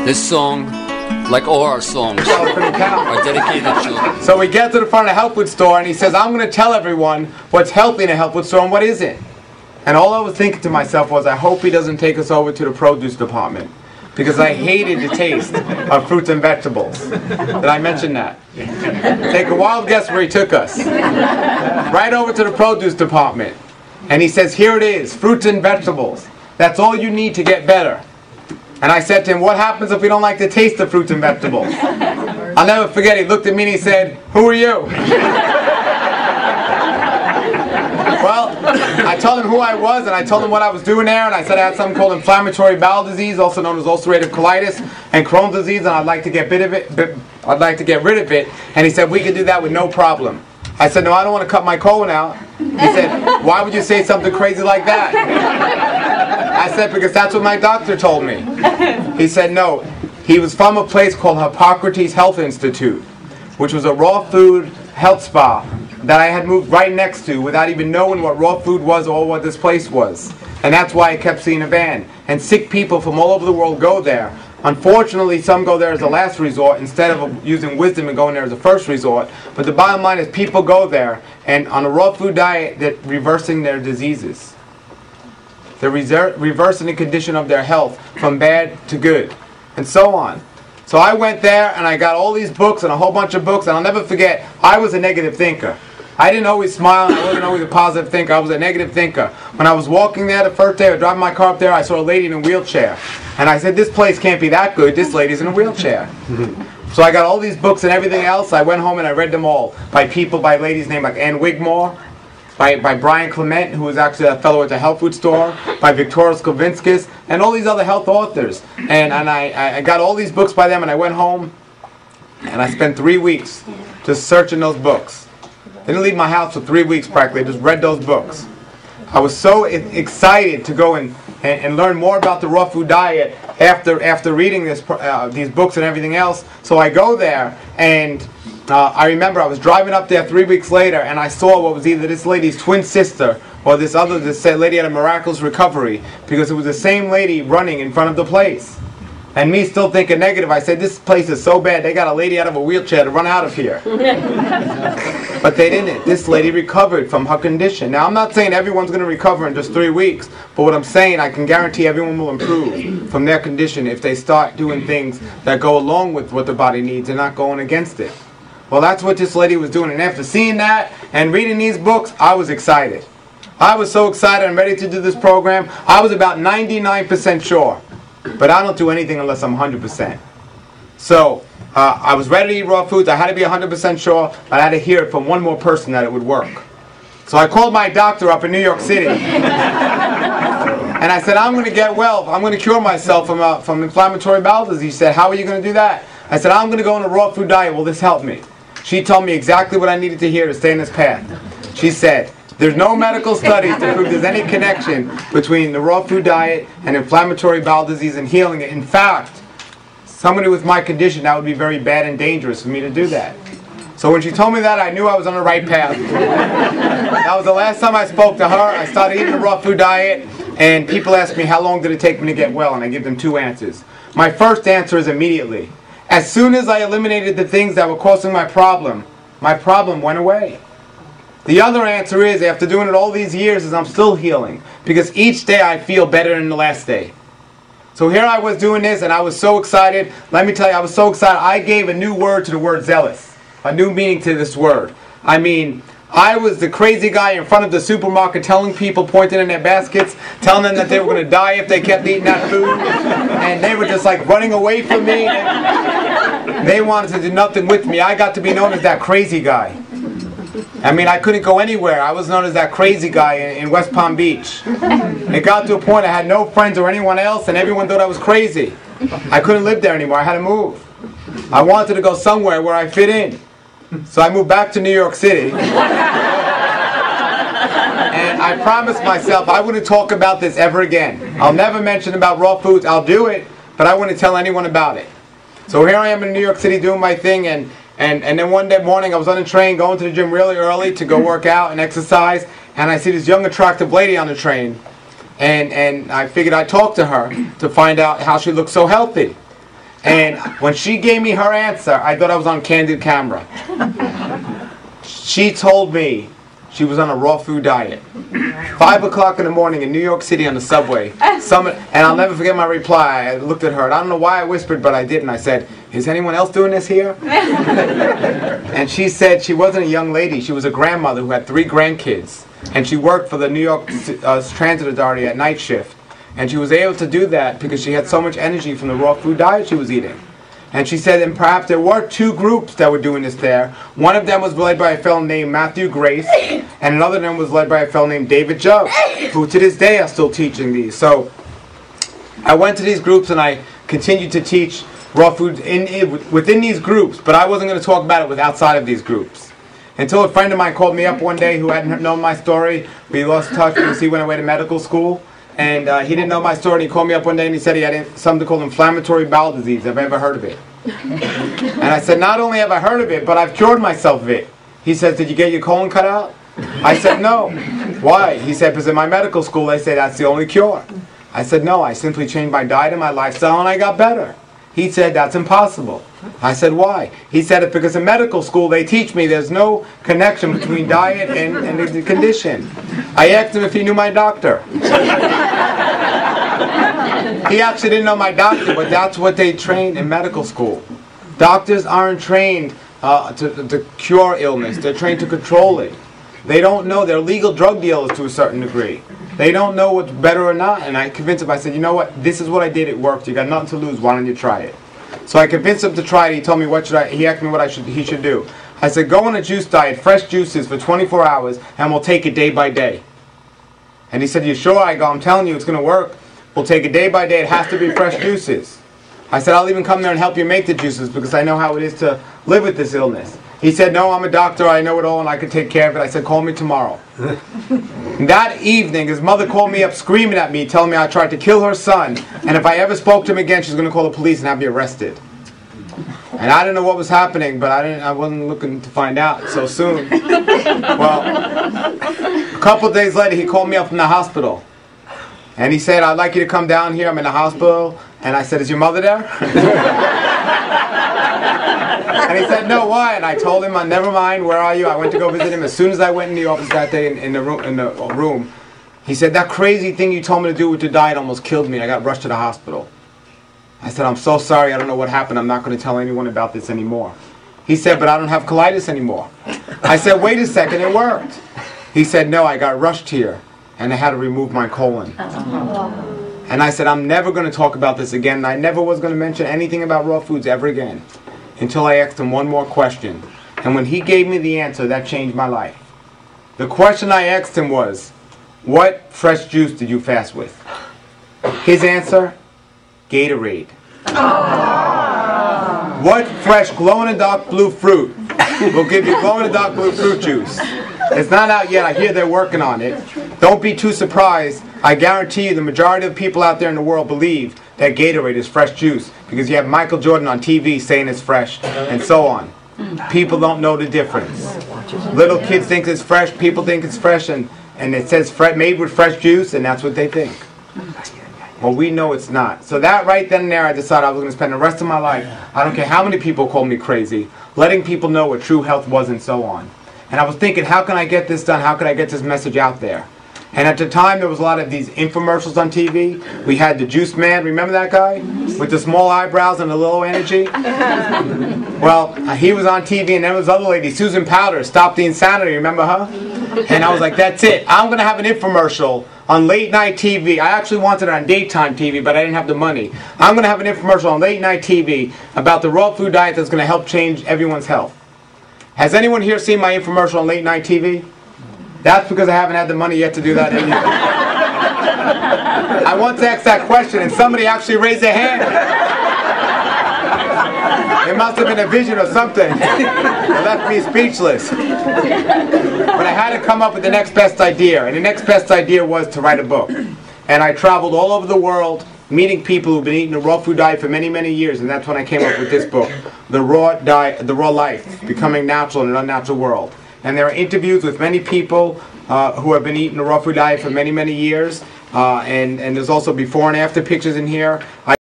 This song, like all our songs, are dedicated to children. So we get to the front of the health food store and he says, I'm going to tell everyone what's healthy in a health food store and what isn't. And all I was thinking to myself was, I hope he doesn't take us over to the produce department, because I hated the taste of fruits and vegetables. Did I mention that? Take a wild guess where he took us. Right over to the produce department. And he says, here it is, fruits and vegetables. That's all you need to get better. And I said to him, what happens if we don't like the taste of fruits and vegetables? I'll never forget, he looked at me and he said, who are you? Well, I told him who I was and I told him what I was doing there, and I said I had something called inflammatory bowel disease, also known as ulcerative colitis, and Crohn's disease, and I'd like to get rid of it. And he said, we could do that with no problem. I said, no, I don't want to cut my colon out. He said, why would you say something crazy like that? I said, because that's what my doctor told me. He said, no. He was from a place called Hippocrates Health Institute, which was a raw food health spa that I had moved right next to without even knowing what raw food was or what this place was. And that's why I kept seeing a ban. And sick people from all over the world go there. Unfortunately, some go there as a last resort instead of using wisdom and going there as a first resort. But the bottom line is people go there, and on a raw food diet, they're reversing their diseases. They're reversing the condition of their health from bad to good, and so on. So I went there and I got all these books and a whole bunch of books, and I'll never forget, I was a negative thinker. I didn't always smile, and I wasn't always a positive thinker. I was a negative thinker. When I was walking there the first day, I was driving my car up there, I saw a lady in a wheelchair. And I said, this place can't be that good, this lady's in a wheelchair. So I got all these books and everything else. I went home and I read them all by ladies named like Ann Wigmore, by Brian Clement, who was actually a fellow at the health food store, by Victoria Skovinskis, and all these other health authors. And I got all these books by them, and I went home, and I spent 3 weeks just searching those books. I didn't leave my house for 3 weeks practically, I just read those books. I was so excited to go and learn more about the raw food diet after reading these books and everything else. So I go there, and I remember I was driving up there 3 weeks later, and I saw what was either this lady's twin sister or this lady had a miraculous recovery, because it was the same lady running in front of the place. And me still thinking negative, I said, this place is so bad, they got a lady out of a wheelchair to run out of here. But they didn't. This lady recovered from her condition. Now, I'm not saying everyone's going to recover in just 3 weeks, but what I'm saying, I can guarantee everyone will improve from their condition if they start doing things that go along with what their body needs and not going against it. Well, that's what this lady was doing. And after seeing that and reading these books, I was excited. I was so excited and ready to do this program. I was about 99% sure. But I don't do anything unless I'm 100%. So, I was ready to eat raw foods. I had to be 100% sure, but I had to hear it from one more person that it would work. So I called my doctor up in New York City. And I said, I'm going to get well. I'm going to cure myself from inflammatory bowel disease. He said, how are you going to do that? I said, I'm going to go on a raw food diet. Will this help me? She told me exactly what I needed to hear to stay in this path. She said, there's no medical studies to prove there's any connection between the raw food diet and inflammatory bowel disease and healing it. In fact, somebody with my condition, that would be very bad and dangerous for me to do that. So when she told me that, I knew I was on the right path. That was the last time I spoke to her. I started eating the raw food diet, and people ask me how long did it take me to get well, and I give them 2 answers. My first answer is immediately. As soon as I eliminated the things that were causing my problem went away. The other answer is, after doing it all these years, is I'm still healing. Because each day I feel better than the last day. So here I was doing this, and I was so excited. Let me tell you, I was so excited. I gave a new word to the word zealous. A new meaning to this word. I mean, I was the crazy guy in front of the supermarket telling people, pointing in their baskets, telling them that they were going to die if they kept eating that food. And they were just like running away from me. And they wanted to do nothing with me. I got to be known as that crazy guy. I mean, I couldn't go anywhere. I was known as that crazy guy in West Palm Beach. It got to a point I had no friends or anyone else, and everyone thought I was crazy. I couldn't live there anymore. I had to move. I wanted to go somewhere where I fit in. So I moved back to New York City. And I promised myself I wouldn't talk about this ever again. I'll never mention about raw foods. I'll do it, but I wouldn't tell anyone about it. So here I am in New York City doing my thing, and then one day morning I was on the train going to the gym really early to go work out and exercise, and I see this young attractive lady on the train, and I figured I'd talk to her to find out how she looked so healthy. And when she gave me her answer, I thought I was on candid camera. She told me she was on a raw food diet. 5 o'clock in the morning in New York City on the subway. And I'll never forget my reply. I looked at her, and I don't know why I whispered, but I did, and I said, "Is anyone else doing this here?" And she said she wasn't a young lady. She was a grandmother who had 3 grandkids. And she worked for the New York Transit Authority at night shift. And she was able to do that because she had so much energy from the raw food diet she was eating. And she said, and perhaps there were 2 groups that were doing this there. One of them was led by a fellow named Matthew Grace, and another of them was led by a fellow named David Jubb, who to this day are still teaching these. So I went to these groups and I continued to teach raw food within these groups, but I wasn't going to talk about it outside of these groups. Until a friend of mine called me up one day who hadn't known my story. We lost touch because he went away to medical school. And he didn't know my story, and he called me up one day and he said he had something called inflammatory bowel disease. Have I ever heard of it? And I said, not only have I heard of it, but I've cured myself of it. He says, did you get your colon cut out? I said, no. Why? He said, because in my medical school they say that's the only cure. I said, no, I simply changed my diet and my lifestyle and I got better. He said, that's impossible. I said, why? He said, it's because in medical school they teach me there's no connection between diet and the condition. I asked him if he knew my doctor. He actually didn't know my doctor, but that's what they train in medical school. Doctors aren't trained to cure illness. They're trained to control it. They don't know. They're legal drug dealers to a certain degree. They don't know what's better or not. And I convinced him. I said, you know what? This is what I did. It worked. You got nothing to lose. Why don't you try it? So I convinced him to try it. He told me he asked me what he should do. I said, go on a juice diet, fresh juices for 24 hours, and we'll take it day by day. And he said, you sure? I go, I'm telling you, it's going to work. We'll take it day by day. It has to be fresh juices. I said, I'll even come there and help you make the juices because I know how it is to live with this illness. He said, no, I'm a doctor. I know it all and I can take care of it. I said, call me tomorrow. That evening, his mother called me up screaming at me, telling me I tried to kill her son. And if I ever spoke to him again, she's going to call the police and have me arrested. And I didn't know what was happening, but I wasn't looking to find out so soon. Well, a couple of days later, he called me up from the hospital. And he said, I'd like you to come down here. I'm in the hospital. And I said, is your mother there? And he said, no, why? And I told him, never mind, where are you? I went to go visit him. As soon as I went in the office that day in the room, he said, that crazy thing you told me to do with your diet almost killed me. I got rushed to the hospital. I said, I'm so sorry. I don't know what happened. I'm not going to tell anyone about this anymore. He said, but I don't have colitis anymore. I said, wait a second, it worked. He said, no, I got rushed here, and I had to remove my colon. And I said, I'm never going to talk about this again, and I never was going to mention anything about raw foods ever again until I asked him one more question. And when he gave me the answer, that changed my life. The question I asked him was, what fresh juice did you fast with? His answer, Gatorade. What fresh glow-in-the-dark blue fruit will give you glow-in-the-dark blue fruit juice? It's not out yet. I hear they're working on it. Don't be too surprised. I guarantee you the majority of people out there in the world believe that Gatorade is fresh juice because you have Michael Jordan on TV saying it's fresh and so on. People don't know the difference. Little kids think it's fresh. People think it's fresh and it says made with fresh juice and that's what they think. Well, we know it's not. So that right then and there, I decided I was going to spend the rest of my life, I don't care how many people call me crazy, letting people know what true health was and so on. And I was thinking, how can I get this done? How can I get this message out there? And at the time, there was a lot of these infomercials on TV. We had the Juice Man, remember that guy? With the small eyebrows and the low energy? Well, he was on TV, and there was other lady, Susan Powder, Stop the Insanity, remember her? And I was like, that's it. I'm going to have an infomercial on late night TV. I actually wanted it on daytime TV, but I didn't have the money. I'm going to have an infomercial on late night TV about the raw food diet that's going to help change everyone's health. Has anyone here seen my infomercial on late night TV? That's because I haven't had the money yet to do that either. I once asked that question and somebody actually raised their hand. It must have been a vision or something. It left me speechless. But I had to come up with the next best idea, and the next best idea was to write a book. And I traveled all over the world meeting people who've been eating a raw food diet for many, many years, and that's when I came up with this book, The Raw Life, Becoming Natural in an Unnatural World. And there are interviews with many people who have been eating a raw food diet for many, many years, and there's also before and after pictures in here.